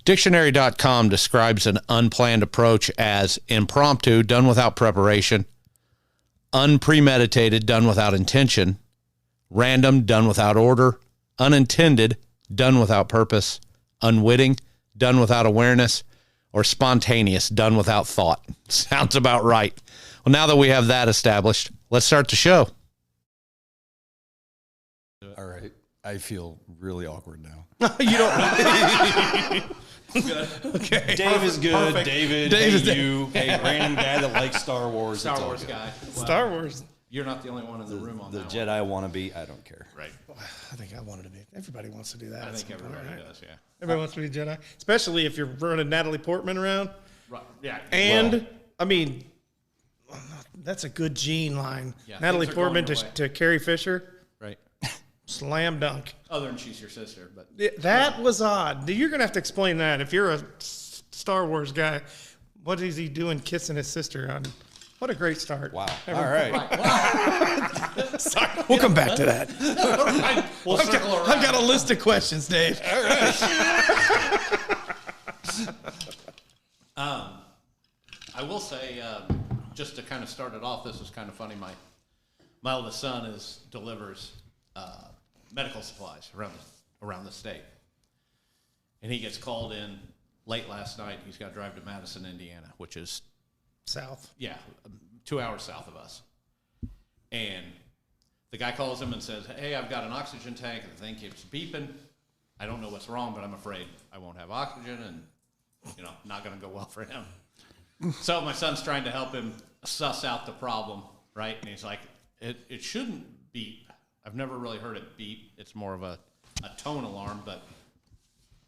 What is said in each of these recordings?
Dictionary.com describes an unplanned approach as impromptu, done without preparation, unpremeditated, done without intention, random, done without order, unintended, done without purpose, unwitting, done without awareness, or spontaneous, done without thought. Sounds about right. Well, now that we have that established, let's start the show. All right. I feel really awkward now. You don't. Okay. Dave is good. Perfect. David, you, random guy that likes Star Wars. Star Wars guy. Well, Star Wars. You're not the only one in the room on The that Jedi wannabe, I don't care. one. Right. I think I wanted to be. Everybody wants to do that. I at think some point, everybody right? does, yeah. Everybody wants to be a Jedi, especially if you're running Natalie Portman around. Right. Yeah. And I mean, that's a good Gene line. Yeah, Natalie things are going Portman your way. to Carrie Fisher. Right. Slam dunk. Other than she's your sister, but That was odd. You're going to have to explain that. If you're a Star Wars guy, what is he doing kissing his sister on? What a great start. Wow. All right. Sorry. We'll come back to that. right. We'll circle around. I've got a list of questions, Dave. All right. I will say, just to kind of start it off, this is kind of funny. My oldest son delivers medical supplies around the state, and he gets called in late last night. He's got to drive to Madison, Indiana, which is South. 2 hours south of us. And the guy calls him and says, "Hey, I've got an oxygen tank, and the thing keeps beeping. I don't know what's wrong, but I'm afraid I won't have oxygen, and not going to go well for him." So my son's trying to help him suss out the problem, right? And he's like, it shouldn't beep. I've never really heard it beep. It's more of a tone alarm, but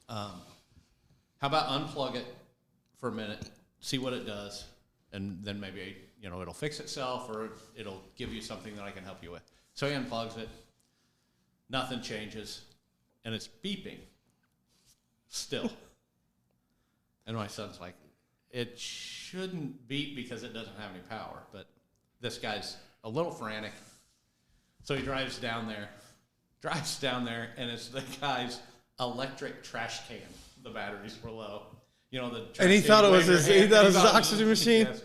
how about unplug it for a minute, see what it does, and then maybe, it'll fix itself or it'll give you something that I can help you with. So he unplugs it. Nothing changes, and it's beeping still. And my son's like, it shouldn't beep because it doesn't have any power. But this guy's a little frantic. So he drives down there, and it's the guy's electric trash can. The batteries were low. The trash And he can thought it was waved his, your he hand. thought it was his thought oxygen machine. Yes.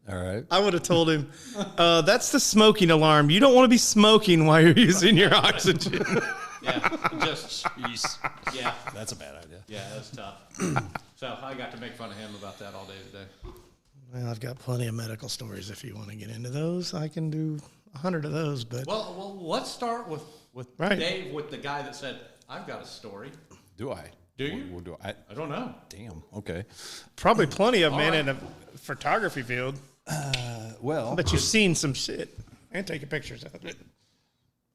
All right. I would have told him, that's the smoking alarm. You don't want to be smoking while you're using your oxygen. Yeah, just, yeah. That's a bad idea. Yeah, that's tough. So I got to make fun of him about that all day today. Well, I've got plenty of medical stories. If you want to get into those, I can do 100 of those. But Well, let's start with Right. Dave, with the guy that said, "I've got a story." Do I? Do you? What do I? I don't know. Damn. Okay. probably plenty of men right. in the photography field. Well, But you've seen some shit and taking pictures of it.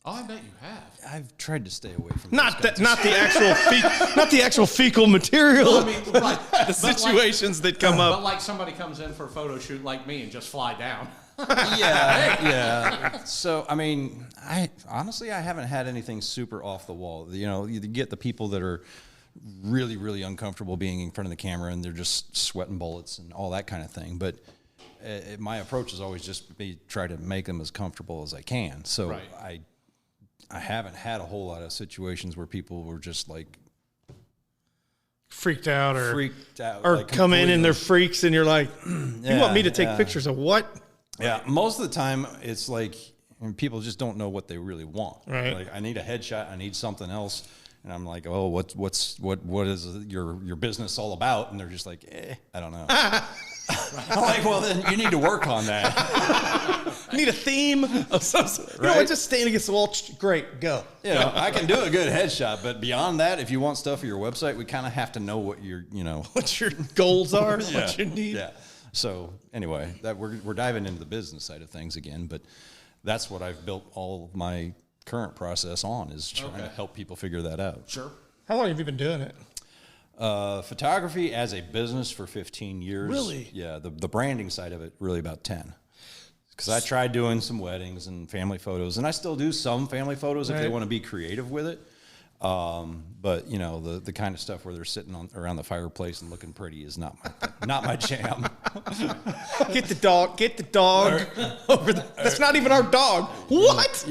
Oh, I bet you have. I've tried to stay away from Not those the actual fecal material. I mean, right. The situations that come But up. like somebody comes in for a photo shoot like me and just fly down. Yeah. So, I mean, I haven't had anything super off the wall. You get the people that are really, really uncomfortable being in front of the camera and they're just sweating bullets and all that kind of thing. But my approach is always just try to make them as comfortable as I can. So Right. I haven't had a whole lot of situations where people were just like Freaked out or like come in and they're completely- freaks and you're like, you want me to take pictures of what? Yeah, most of the time it's like people just don't know what they really want. Right. Like, I need a headshot, I need something else, and I'm like, oh, what is your business all about? And they're just like, I don't know. I'm like, well, then you need to work on that. You need a theme of some sort. You know what, just stand against the wall. Great, go. I can do a good headshot, but beyond that, if you want stuff for your website, we kind of have to know what What your goals are, what you need. Yeah. So anyway, that we're diving into the business side of things again, but that's what I've built all of my current process on, is trying to help people figure that out. Sure. How long have you been doing it? Photography as a business for 15 years. Really? Yeah. The branding side of it, really about 10. Because I tried doing some weddings and family photos, and I still do some family photos if they want to be creative with it. But the kind of stuff where they're sitting around the fireplace and looking pretty is not my jam. Get the dog over there. That's not even our dog. What?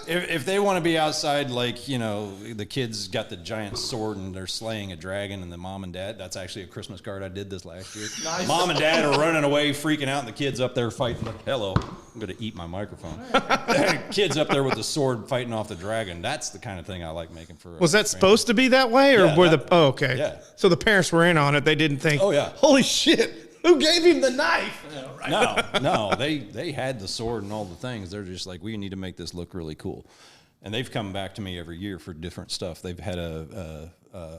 if they want to be outside, like, you know, the kids got the giant sword and they're slaying a dragon, and the mom and dad, that's actually a Christmas card I did this last year. Nice. Mom and dad are running away, freaking out, and the kids up there fighting. Hello, I'm going to eat my microphone. Kids up there with the sword fighting off the dragon. That's the kind of thing I like making for. Was that supposed to be that way, or were oh, okay. Yeah. So the parents were in on it. They didn't think, Oh, yeah. holy shit, who gave him the knife? Yeah, right. No, they had the sword and all the things. They're just like, we need to make this look really cool. And they've come back to me every year for different stuff. They've had a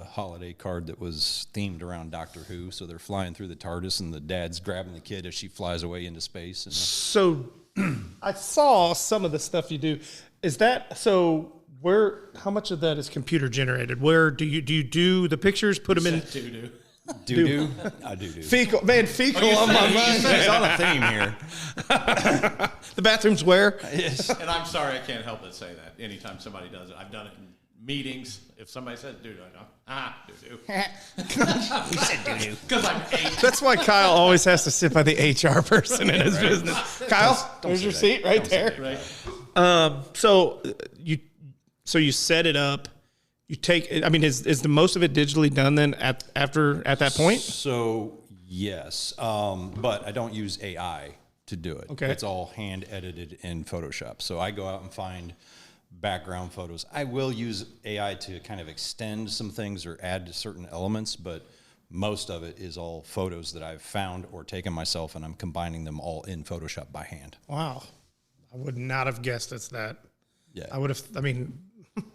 holiday card that was themed around Doctor Who. So they're flying through the TARDIS, and the dad's grabbing the kid as she flies away into space. And So I saw some of the stuff you do. Is that so? How much of that is computer generated? Where do you do the pictures? Put them in Doo-doo. doo-doo? I do. fecal on my mind. It's on a theme here. The bathroom's where? And I'm sorry, I can't help but say that anytime somebody does it. I've done it in meetings. If somebody says doo-doo, I go, doo-doo. You said doo-doo. Because I'm 8. That's why Kyle always has to sit by the HR person in his business. Kyle, there's your seat right there. Right? So you set it up. You take. I mean, is the most of it digitally done then at that point? So yes, but I don't use AI to do it. Okay. It's all hand edited in Photoshop. So I go out and find background photos. I will use AI to kind of extend some things or add certain elements, but most of it is all photos that I've found or taken myself, and I'm combining them all in Photoshop by hand. Wow, I would not have guessed it's that. Yeah. I would have. I mean,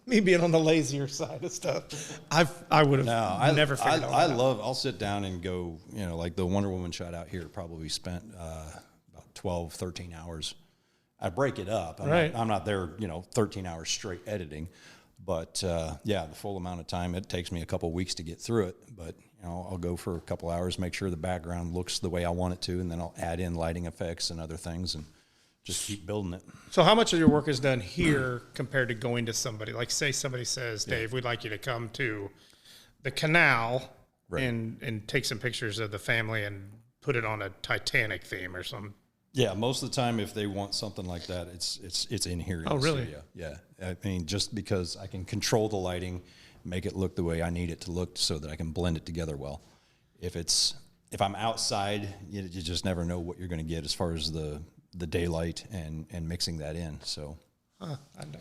me being on the lazier side of stuff, I would have never figured out. I'll sit down and go, you know, like the Wonder Woman shot out here probably spent about 12, 13 hours. I break it up. I'm not there, 13 hours straight editing. But, the full amount of time, it takes me a couple weeks to get through it. But, I'll go for a couple hours, make sure the background looks the way I want it to, and then I'll add in lighting effects and other things and just keep building it. So how much of your work is done here compared to going to somebody? Like, say somebody says, Dave, we'd like you to come to the canal and take some pictures of the family and put it on a Titanic theme or something. Yeah, most of the time, if they want something like that, it's in here. In the really? studio. Yeah, I mean, just because I can control the lighting, make it look the way I need it to look, so that I can blend it together well. If I'm outside, you just never know what you're going to get as far as the daylight and mixing that in. So, I know.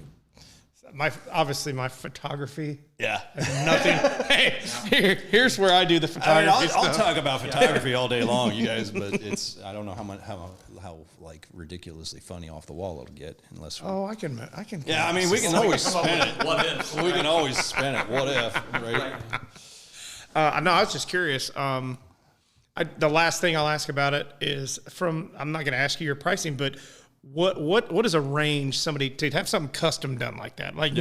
Obviously my photography. Yeah. Nothing. Hey, here's where I do the photography. I'll talk about photography all day long, you guys, but I don't know how like ridiculously funny off the wall it'll get unless. I can. Yeah, I mean, we can always spin it. What if? We can always spin it. What if? Right. No, I was just curious. The last thing I'll ask about it is I'm not going to ask you your pricing, but what is a range somebody to have something custom done like that? Like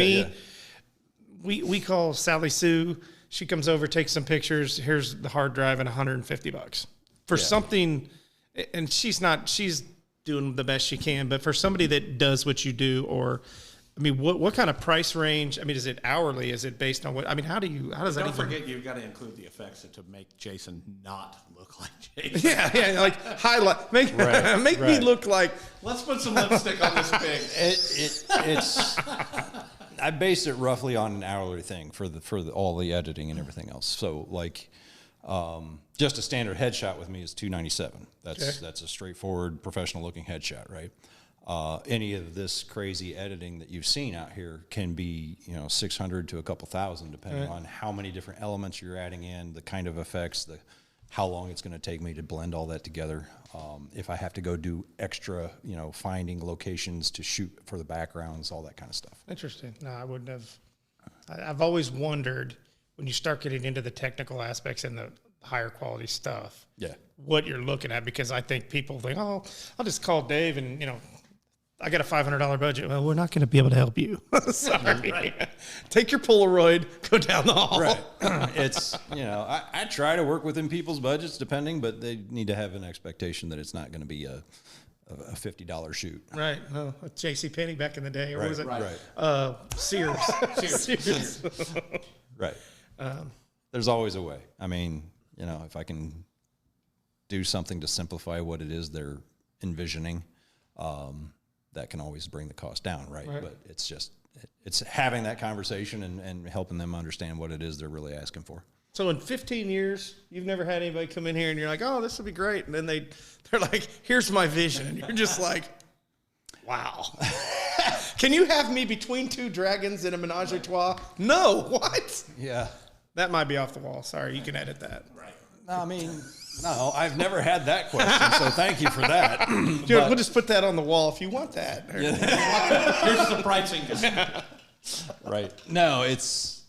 we call Sally Sue. She comes over, takes some pictures. Here's the hard drive and $150 for something. And she's doing the best she can, but for somebody that does what you do, or, I mean, what kind of price range? I mean, is it hourly? Is it based on what? I mean, how does that? Don't forget, you've got to include the effects to make Jason not look like Jason. Yeah, like highlight, make me look like. Let's put some lipstick on this pig. It's. I base it roughly on an hourly thing for all the editing and everything else. So like, just a standard headshot with me is $297. That's a straightforward professional looking headshot, right? Any of this crazy editing that you've seen out here can be, $600 to a couple thousand, depending on how many different elements you're adding in, the kind of effects, how long it's going to take me to blend all that together. If I have to go do extra, finding locations to shoot for the backgrounds, all that kind of stuff. Interesting. No, I wouldn't have. I've always wondered when you start getting into the technical aspects and the higher quality stuff, what you're looking at, because I think people think, oh, I'll just call Dave and, I got a $500 budget. Well, we're not going to be able to help you. Sorry. Right. Take your Polaroid, go down the hall. Right. It's, I try to work within people's budgets depending, but they need to have an expectation that it's not going to be a $50 shoot. Right. Well, JCPenney back in the day, or what was it? Right. Sears. Sears. Right. There's always a way. I mean, if I can do something to simplify what it is they're envisioning, that can always bring the cost down, right? But it's having that conversation and helping them understand what it is they're really asking for. So in 15 years, you've never had anybody come in here and you're like, oh, this will be great. And then they're like, here's my vision. And you're just like, wow. Can you have me between two dragons in a menage a trois? No. What? Yeah. That might be off the wall. Sorry, you can edit that. Right. No, I mean, no, I've never had that question, so thank you for that. Dude, we'll just put that on the wall if you want that. Here's the pricing. Right. No, it's...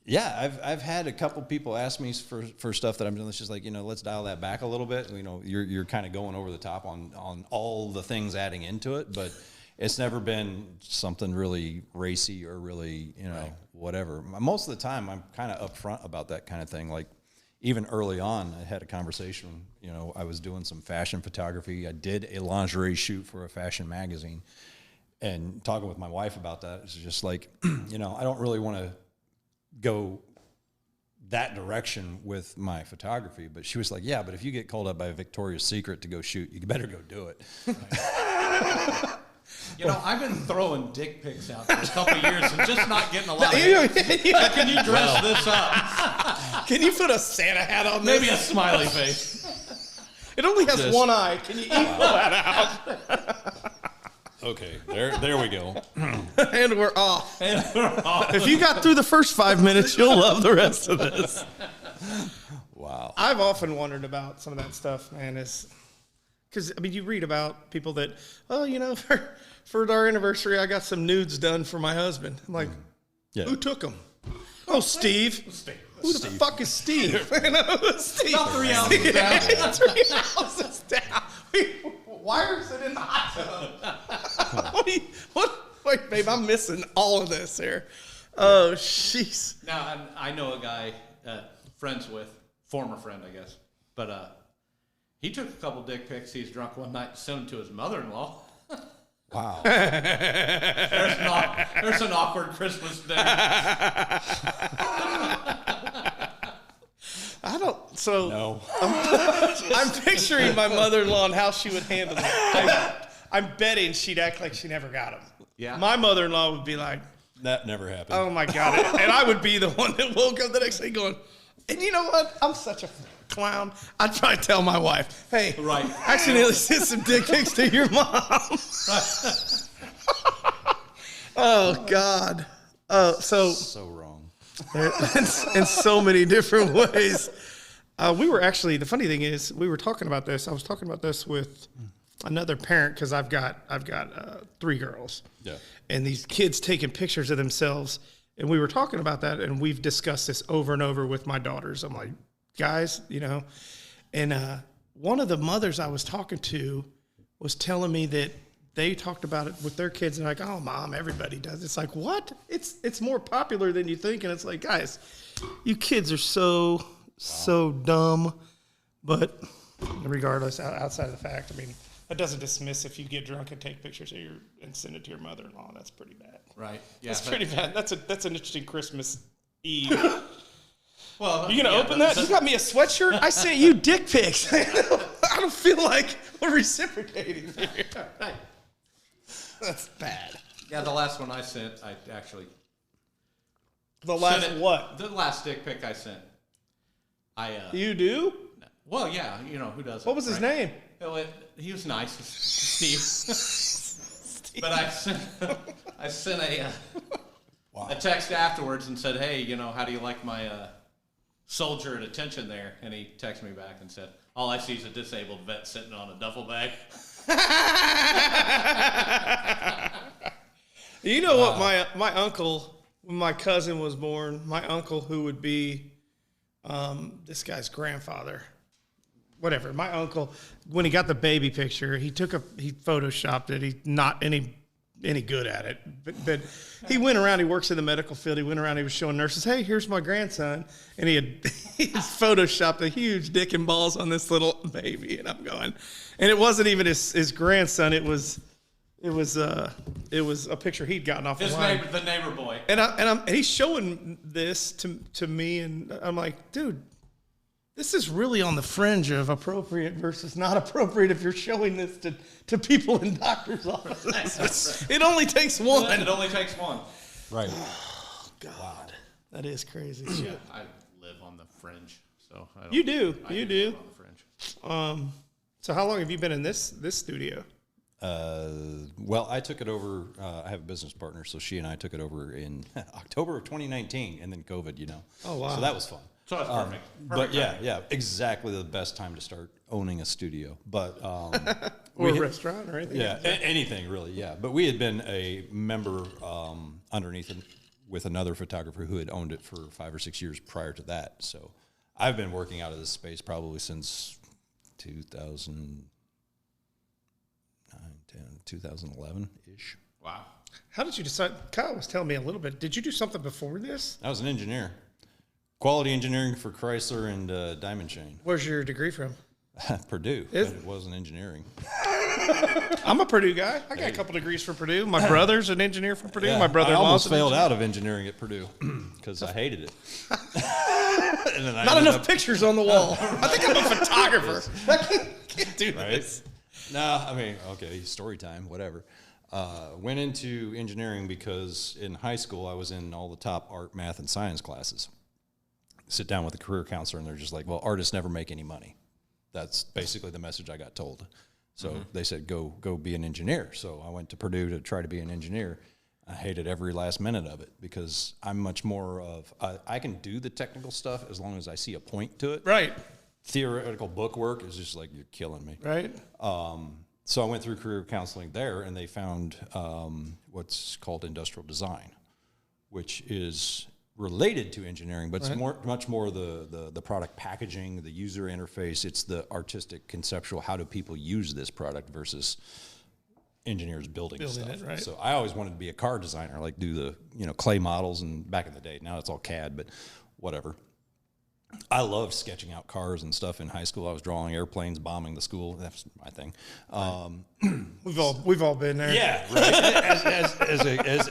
Yeah, I've had a couple people ask me for stuff that I'm doing. It's just like, let's dial that back a little bit. You're kind of going over the top on all the things adding into it, but it's never been something really racy or really, whatever. Most of the time, I'm kind of upfront about that kind of thing. Like even early on, I had a conversation. I was doing some fashion photography. I did a lingerie shoot for a fashion magazine, and talking with my wife about that, it's just like, I don't really want to go that direction with my photography. But she was like, yeah, but if you get called up by Victoria's Secret to go shoot, you better go do it. I've been throwing dick pics out for a couple of years and just not getting a lot of hits. Can you dress this up? Can you put a Santa hat on this? Maybe a smiley face. It only has one eye. Can you equal that out? Okay, there we go. And we're off. If you got through the first 5 minutes, you'll love the rest of this. Wow. I've often wondered about some of that stuff, man. Because, you read about people that, for our anniversary, I got some nudes done for my husband. I'm like, who took them? Oh, Steve. Who the fuck is Steve? Steve. About 3 ounces down. 3 ounces down. Wires it in the hot tub. Wait, babe, I'm missing all of this here. Oh, jeez. Now, I know a guy, friends with, former friend, I guess, but he took a couple dick pics. He's drunk one night and sent them to his mother-in-law. Wow. There's an awkward Christmas day. No. I'm picturing my mother-in-law and how she would handle it. I'm betting she'd act like she never got them. Yeah. My mother-in-law would be like, That never happened. oh my God. And I would be the one that woke up the next day going, and you know what? I'm such a clown. I'd probably tell my wife, hey, right. I accidentally sent some dick pics to your mom. Oh, God. So wrong. In so many different ways. We were actually, the funny thing is, we were talking about this. I was talking about this with another parent because I've got 3 girls. Yeah. And these kids taking pictures of themselves. And we were talking about that, and we've discussed this over and over with my daughters. I'm like, guys, and one of the mothers I was talking to was telling me that they talked about it with their kids, and like, oh, Mom, everybody does. It's like, what? It's more popular than you think, and it's like, guys, you kids are so dumb. But regardless, outside of the fact, that doesn't dismiss if you get drunk and take pictures of and send it to your mother-in-law. That's pretty bad. Right. Yeah. That's pretty bad. That's an interesting Christmas Eve. Well, you gonna open that? You got me a sweatshirt? I sent you dick pics. I don't feel like we're reciprocating here. Right. That's bad. Yeah, the last one I sent, I actually. The last what? The last dick pic I sent. You do? Well, yeah, who doesn't? What was his name? He was nice, Steve. But I sent a text afterwards and said, hey, how do you like my soldier at attention there? And he texted me back and said, all I see is a disabled vet sitting on a duffel bag. You know what? My uncle, when my cousin was born, my uncle, who would be this guy's grandfather, whatever. My uncle, when he got the baby picture, he photoshopped it. He's not any good at it, but he went around. He works in the medical field. He went around. He was showing nurses, "Hey, here's my grandson," and he photoshopped a huge dick and balls on this little baby. And I'm going, and it wasn't even his grandson. It was a picture he'd gotten off the neighbor boy. And he's showing this to me, and I'm like, dude, This is really on the fringe of appropriate versus not appropriate if you're showing this to people in doctors' offices. It only takes one. It only takes one. Right. Oh, God. Wow. That is crazy. Yeah, I live on the fringe. So I don't, You do. I You do do. live on the fringe. So how long have you been in this studio? Well, I took it over. I have a business partner, so she and I took it over in October of 2019, and then COVID, you know. Oh, wow. So that was fun. So that's perfect. But yeah, exactly the best time to start owning a studio. But Or a restaurant or anything? yeah, anything really. Yeah, but we had been a member underneath with another photographer who had owned it for 5 or 6 years prior to that. So I've been working out of this space probably since 2009, 10, 2011-ish. Wow. How did you decide? Kyle was telling me a little bit. Did you do something before this? I was an engineer. Quality engineering for Chrysler and Diamond Chain. Where's your degree from? Purdue. But it wasn't engineering. I'm a Purdue guy. I got a couple degrees from Purdue. My brother's an engineer from Purdue. Yeah, My I brother-in-law's almost an failed engineer. out of engineering at Purdue because I hated it. And then I Not ended enough up- pictures on the wall. I think I'm a photographer. I can't do Right? this. No, I mean, okay, story time, whatever. Went into engineering because in high school I was in all the top art, math, and science classes. Sit down with a career counselor and they're just like, well, artists never make any money. That's basically the message I got told. So they said, go be an engineer. So I went to Purdue to try to be an engineer. I hated every last minute of it because I'm much more of, I can do the technical stuff as long as I see a point to it. Right. Theoretical book work is just like, you're killing me. Right. So I went through career counseling there, and they found what's called industrial design, which is related to engineering, but it's much more the product packaging, the user interface. It's the artistic, conceptual. How do people use this product versus engineers building stuff? it, right. So I always wanted to be a car designer, like do the clay models. And back in the day, now it's all CAD, but whatever. I loved sketching out cars and stuff in high school. I was drawing airplanes, bombing the school. That's my thing. We've all been there. Yeah, right.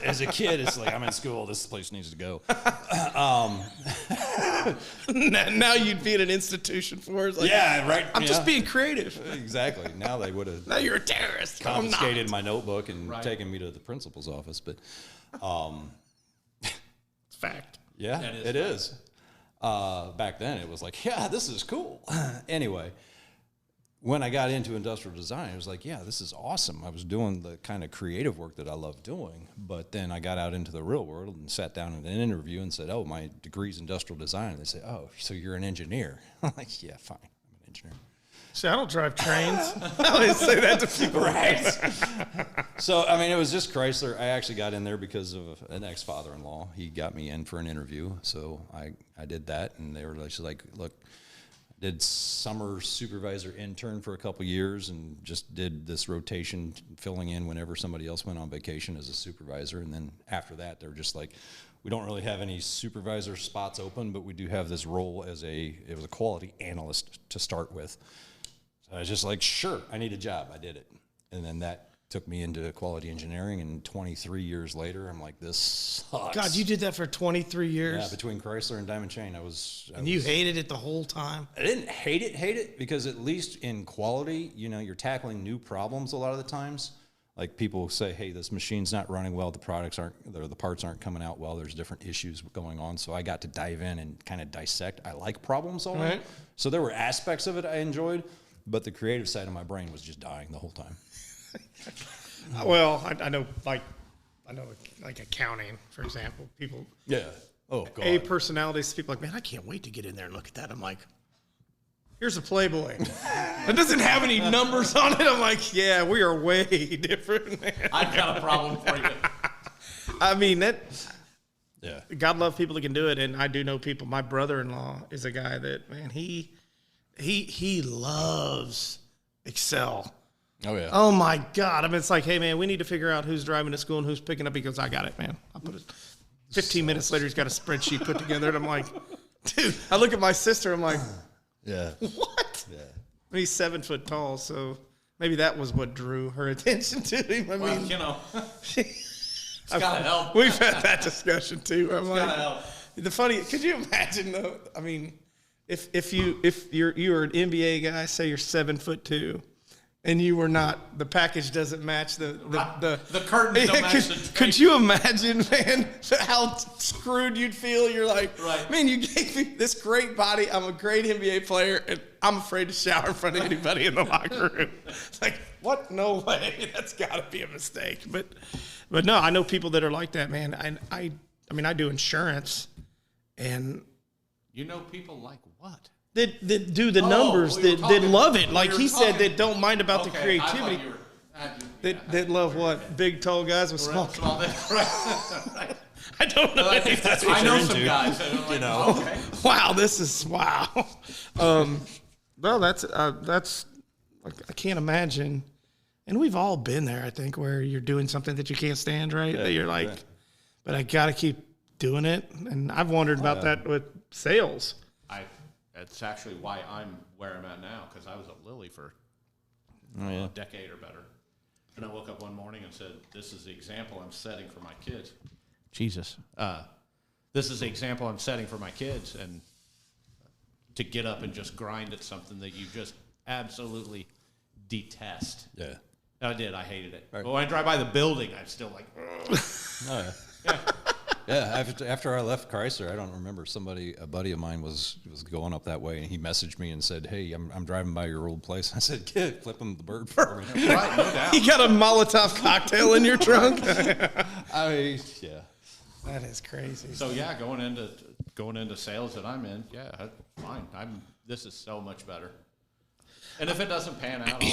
As a kid, it's like, I'm in school. This place needs to go. Now you'd be at an institution for it. Like, Yeah, right. I'm just being creative. Exactly. Now they would have Now you're a terrorist. I'm not. confiscated my notebook and taken me to the principal's office. But It's fact. yeah, That is it is. Back then, it was like, yeah, this is cool. Anyway, when I got into industrial design, it was like, yeah, this is awesome. I was doing the kind of creative work that I love doing. But then I got out into the real world and sat down in an interview and said, oh, my degree's industrial design. And they say, oh, so you're an engineer. I'm like, yeah, fine. I'm an engineer. See, I don't drive trains. I always say that to people. Right. So, I mean, it was just Chrysler. I actually got in there because of an ex-father-in-law. He got me in for an interview. So I did that. And they were just like, look, I did summer supervisor intern for a couple years and just did this rotation, filling in whenever somebody else went on vacation as a supervisor. And then after that, they were just like, we don't really have any supervisor spots open, but we do have this role as it was a quality analyst to start with. I was just like, sure, I need a job. I did it. And then that took me into quality engineering. And 23 years later, I'm like, this sucks. God, you did that for 23 years. Yeah, between Chrysler and Diamond Chain, And you hated it the whole time. I didn't hate it, because at least in quality, you're tackling new problems a lot of the times. Like people say, hey, this machine's not running well. The parts aren't coming out well. There's different issues going on. So I got to dive in and kind of dissect. I like problem solving. Right. So there were aspects of it I enjoyed. But the creative side of my brain was just dying the whole time. Well, I know like accounting, for example. People, Yeah. Oh, God. A personalities, people are like, man, I can't wait to get in there and look at that. I'm like, here's a Playboy. It doesn't have any numbers on it. I'm like, yeah, we are way different, man. I've got a problem for you. I mean, Yeah. God love people that can do it. And I do know people. My brother-in-law is a guy that, man, he loves Excel. Oh, yeah. Oh my God. I mean, it's like, hey man, we need to figure out who's driving to school and who's picking up. He goes, I got it, man. I'll put it. 15 minutes later, he's got a spreadsheet put together. And I'm like, dude, I look at my sister. I'm like, Yeah. what? Yeah. And he's 7 foot tall. So maybe that was what drew her attention to him. I Well, mean, it's gotta help. we've had that discussion too. I'm like, Gotta help. could you imagine though? I mean, if you're an NBA guy, say you're 7'2", and you were not, the package doesn't match the curtains don't match the drapes. Could you imagine, man, how screwed you'd feel? You're like, Right. man, you gave me this great body. I'm a great NBA player, and I'm afraid to shower in front of anybody in the locker room. It's like, what? No way. That's got to be a mistake. But no, I know people that are like that, man. I mean, I do insurance, and You know people like what? that do the numbers, we were that talking- love it. we Like were he said, talking- that don't mind about the Okay, I thought creativity. you were- That love what? Big, tall guys with small. Small right. I don't know. If that's what I know you're some into, guys that are like, know. okay. Wow, this is wow. Well, that's like, I can't imagine. And we've all been there, I think, where you're doing something that you can't stand, right? That you're like, but I got to keep doing it. And I've wondered about that with sales. That's actually why I'm where I'm at now, because I was at Lilly for a decade or better. And I woke up one morning and said, this is the example I'm setting for my kids. Jesus. This is the example I'm setting for my kids. And to get up and just grind at something that you just absolutely detest. Yeah. I did. I hated it. Right. But when I drive by the building, I'm still like, ugh. Oh, yeah. Yeah, after I left Chrysler, I don't remember, a buddy of mine was going up that way, and he messaged me and said, "Hey, I'm driving by your old place." I said, "Kid, flip him the bird for me." Right, no doubt. You got a Molotov cocktail in your trunk? Yeah. That is crazy. So yeah, going into sales that I'm in, yeah, fine. This is so much better. And if it doesn't pan out,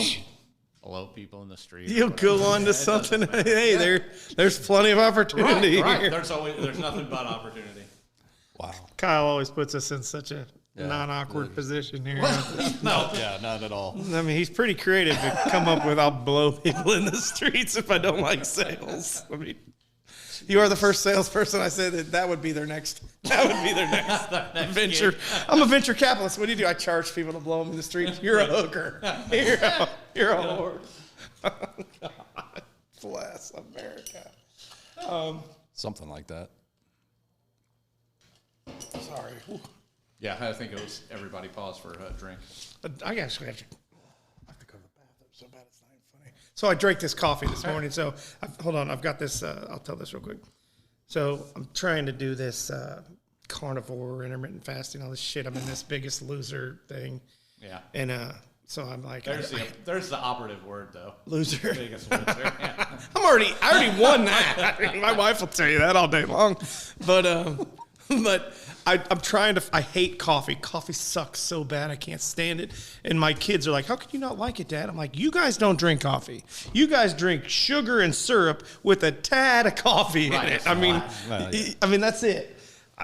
hello, people in the street. You'll go on to something. Hey, there's plenty of opportunity Right. here. There's nothing but opportunity. Wow. Kyle always puts us in such a non-awkward position here. No, Yeah, not at all. I mean, he's pretty creative to come up with, I'll blow people in the streets if I don't like sales. I mean, you are the first salesperson I said that would be their next venture. I'm a venture capitalist. What do? I charge people to blow them in the street. You're a hooker. You're a whore. Oh, God. Bless America. Something like that. Sorry. yeah, I think it was everybody pause for a drink. I actually have to go to the bathroom so bad it's not even funny. So I drank this coffee this morning. So hold on, I've got this. I'll tell this real quick. So I'm trying to do this carnivore, intermittent fasting, all this shit. I'm in this Biggest Loser thing. Yeah. And so I'm like, There's the operative word though. loser. Biggest loser. Yeah. I already won that. My wife will tell you that all day long. But I'm trying to. I hate coffee. Coffee sucks so bad. I can't stand it. And my kids are like, "How can you not like it, Dad?" I'm like, "You guys don't drink coffee. You guys drink sugar and syrup with a tad of coffee in Right. it. I mean, Well, yeah. I mean that's it."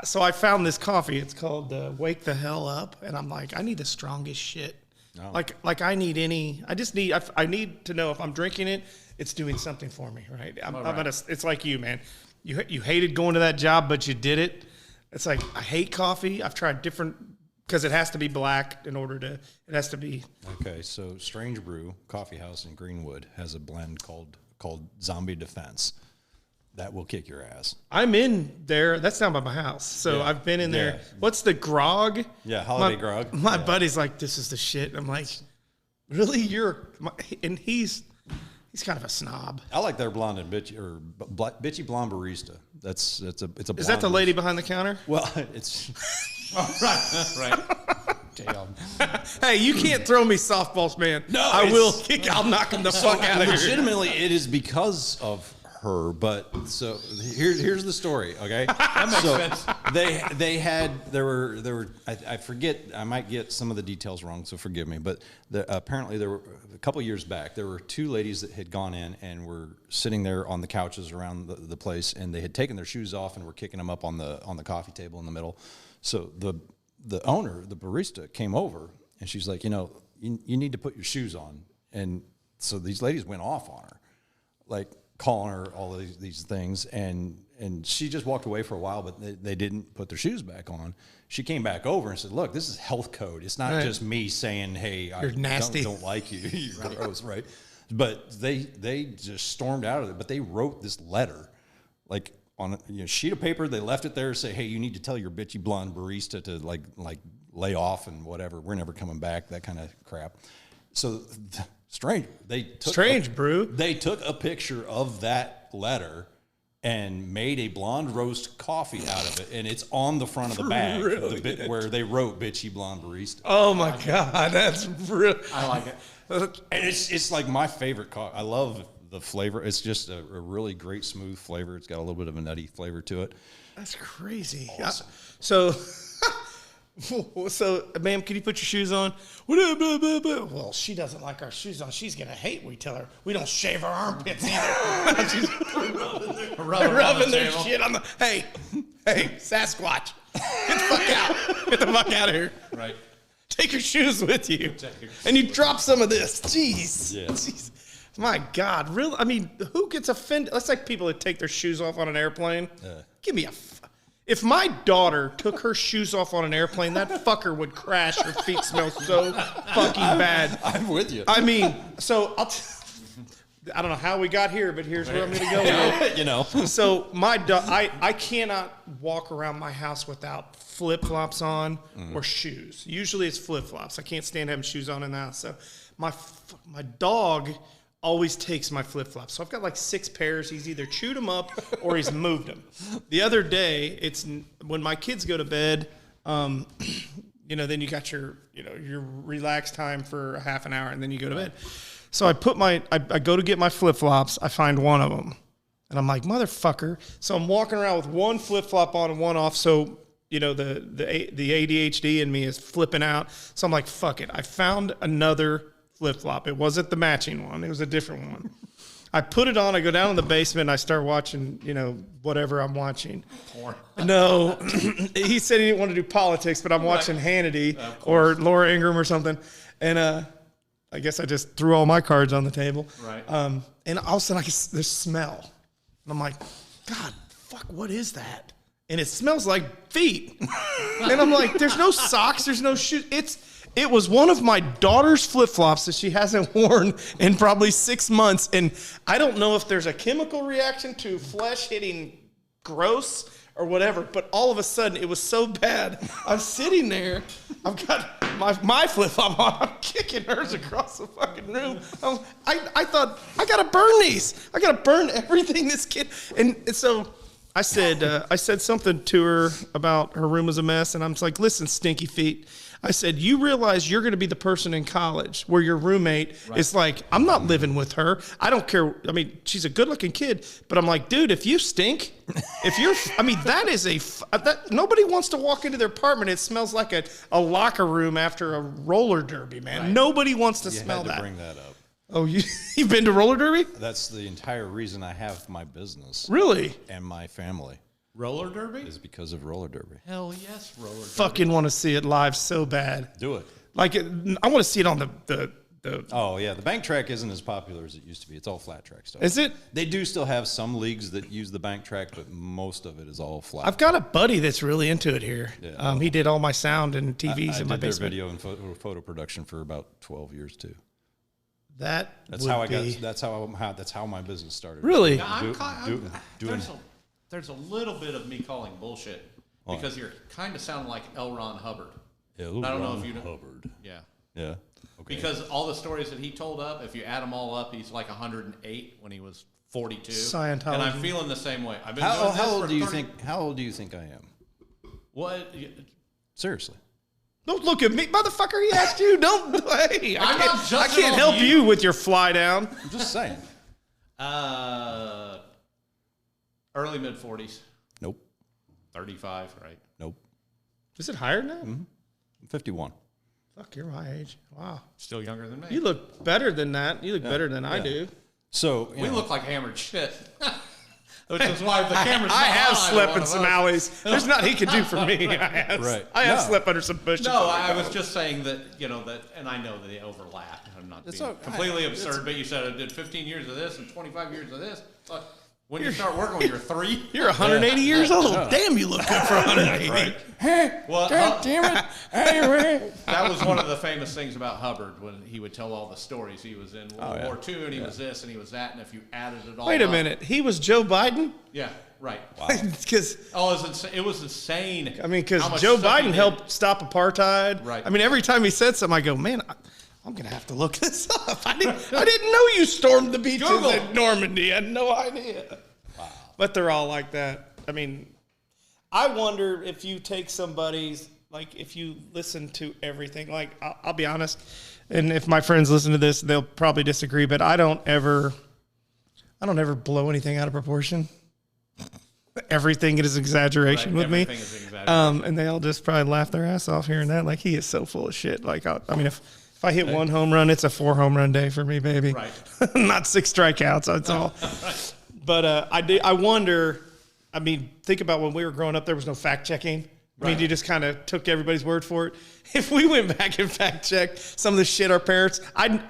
So I found this coffee. It's called Wake the Hell Up, and I'm like, I need the strongest shit. Oh. Like I need any. I need to know if I'm drinking it, it's doing something for me, right? It's like you, man. You hated going to that job, but you did it. It's like, I hate coffee. I've tried different, because it has to be black in order to, it has to be. Okay, so Strange Brew Coffee House in Greenwood has a blend called Zombie Defense. That will kick your ass. I'm in there. That's down by my house. So Yeah. I've been in there. Yeah. What's the grog? Yeah, holiday grog. My Yeah. buddy's like, this is the shit. I'm like, really? And he's kind of a snob. I like their blonde and bitchy blonde barista. It's a blonde. Is that the lady behind the counter? Well, it's right. damn. Hey, you can't throw me softballs, man. No, I will kick. I'll knock him the fuck out of here. Legitimately, it is because of her. But so here's the story. Okay, That makes sense. there were I forget, I might get some of the details wrong, so forgive me. But apparently there were a couple years back, there were two ladies that had gone in and were sitting there on the couches around the place, and they had taken their shoes off and were kicking them up on the coffee table in the middle. So the owner, the barista, came over and she's like, you need to put your shoes on. And so these ladies went off on her, like calling her all these things, and she just walked away for a while, but they didn't put their shoes back on. She came back over and said, "Look, this is health code. It's not just me saying, hey, I nasty. don't like you. You're gross," right? But they just stormed out of it. But they wrote this letter, like on a sheet of paper. They left it there to say, "Hey, you need to tell your bitchy blonde barista to like lay off and whatever. We're never coming back, that kind of crap. So strange. Brew. They took a picture of that letter and made a blonde roast coffee out of it, and it's on the front of the bag, the bit where they wrote "Bitchy Blonde Barista." Oh my God, that's real. I like it. And it's like my favorite coffee. I love the flavor. It's just a really great smooth flavor. It's got a little bit of a nutty flavor to it. That's crazy. Awesome. So, ma'am, can you put your shoes on? Well, she doesn't like our shoes on. She's going to hate when we tell her we don't shave our armpits either. She's rubbing their shit on the... Hey, Sasquatch, get the fuck out. Get the fuck out of here. Right. Take your shoes with you. And you drop some of this. Jeez. Yeah. Jeez. My God, really? I mean, who gets offended? That's like people that take their shoes off on an airplane. Give me a... If my daughter took her shoes off on an airplane, that fucker would crash. Her feet smell so fucking bad. I'm with you. I mean, so I don't know how we got here, but here's where I'm going to go with it. So I cannot walk around my house without flip-flops on or shoes. Usually it's flip-flops. I can't stand having shoes on in the house. So my dog always takes my flip-flops. So I've got like 6 pairs. He's either chewed them up or he's moved them. The other day, it's when my kids go to bed, then you got your relaxed time for a half an hour, and then you go to bed. So I go to get my flip-flops. I find one of them, and I'm like, motherfucker. So I'm walking around with one flip-flop on and one off. So the ADHD in me is flipping out. So I'm like, fuck it. I found another flip-flop. It wasn't the matching one. It was a different one. I put it on. I go down in the basement. And I start watching, whatever I'm watching. Porn. No, he said he didn't want to do politics, but I'm watching Hannity or Laura Ingraham or something. And I guess I just threw all my cards on the table. Right. And all of a sudden, I get this smell. And I'm like, God, fuck, what is that? And it smells like feet. And I'm like, there's no socks. There's no shoes. It was one of my daughter's flip-flops that she hasn't worn in probably 6 months. And I don't know if there's a chemical reaction to flesh hitting gross or whatever, but all of a sudden it was so bad. I'm sitting there. I've got my flip-flop on. I'm kicking hers across the fucking room. I thought, I got to burn these. I got to burn everything this kid. And so I said something to her about her room was a mess. And I'm just like, listen, stinky feet. I said, you realize you're going to be the person in college where your roommate is like, I'm not living with her. I don't care. I mean, she's a good looking kid, but I'm like, dude, if you stink, that is nobody wants to walk into their apartment. It smells like a locker room after a roller derby, man. Right. Nobody wants to smell that. Bring that up. Oh, you've been to roller derby? That's the entire reason I have my business. Really? And my family. Roller derby? Is because of roller derby. Hell yes, roller derby. Fucking want to see it live so bad. Do it. I want to see it on the. Oh yeah, the bank track isn't as popular as it used to be. It's all flat track stuff. Is it? They do still have some leagues that use the bank track, but most of it is all flat. I've got a buddy that's really into it here. Yeah. He did all my sound and TVs in my basement. I did their video and photo production for about 12 years too. That's how my business started. Really? There's a little bit of me calling bullshit because you're kind of sounding like L. Ron Hubbard. Yeah, I don't know if you know Hubbard. Yeah. Yeah. Okay. Because all the stories that he told up, if you add them all up, he's like 108 when he was 42. Scientology. And I'm feeling the same way. I've been How old do you think I am? What? Seriously. Don't look at me, motherfucker. He asked you. Don't. Hey, I can't help you with your fly down. I'm just saying. Early mid 40s. Nope. 35, right? Nope. Is it higher than that? Mm-hmm. 51. Fuck, you're my age. Wow. Still younger than me. You look better than that. You look better than I do. So we look like hammered shit. Which is why the camera's I have slept in some alleys. There's nothing he can do for me. I have slept under some bushes. No, I was just saying that, and I know that they overlap. I'm not being completely absurd, but you said I did 15 years of this and 25 years of this. When you start working when you're 3. You're 180 years old. Damn, you look good for 180. Right. Well, God damn it. Anyway. that was one of the famous things about Hubbard when he would tell all the stories. He was in World War II, and he was this, and he was that, and if you added it all Wait a up- minute. He was Joe Biden? Yeah, right. Wow. Because It was insane. I mean, because how much Joe stuff he Biden did. helped stop apartheid. Right. I mean, every time he said something, I go, man, I'm gonna have to look this up. I didn't know you stormed the beaches Google. at Normandy. I had no idea. Wow. But they're all like that. I mean, I wonder if you take somebody's, like, if you listen to everything. Like, I'll be honest, and if my friends listen to this, they'll probably disagree. But I don't ever blow anything out of proportion. Everything is exaggeration with me. Everything is exaggeration. And they all just probably laugh their ass off hearing that. Like, he is so full of shit. Like, I mean, if I hit 1 home run, it's a 4 home run day for me, baby. Right. Not 6 strikeouts. That's all. Right. But I wonder. I mean, think about when we were growing up. There was no fact checking. I mean, Right. you just kind of took everybody's word for it. If we went back and fact checked some of the shit our parents, I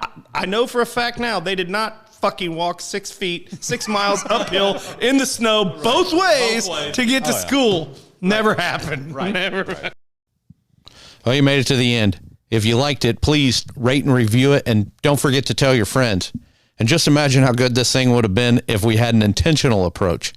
know for a fact now they did not fucking walk 6 feet, 6 miles uphill in the snow both ways to get to school. Never happened. Right. Never. Right. Well, you made it to the end. If you liked it, please rate and review it, and don't forget to tell your friends. And just imagine how good this thing would have been if we had an intentional approach.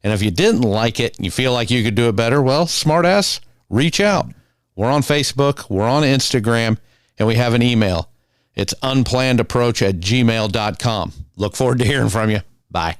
And if you didn't like it and you feel like you could do it better, well, smartass, reach out. We're on Facebook, we're on Instagram, and we have an email. It's unplannedapproach@gmail.com. Look forward to hearing from you. Bye.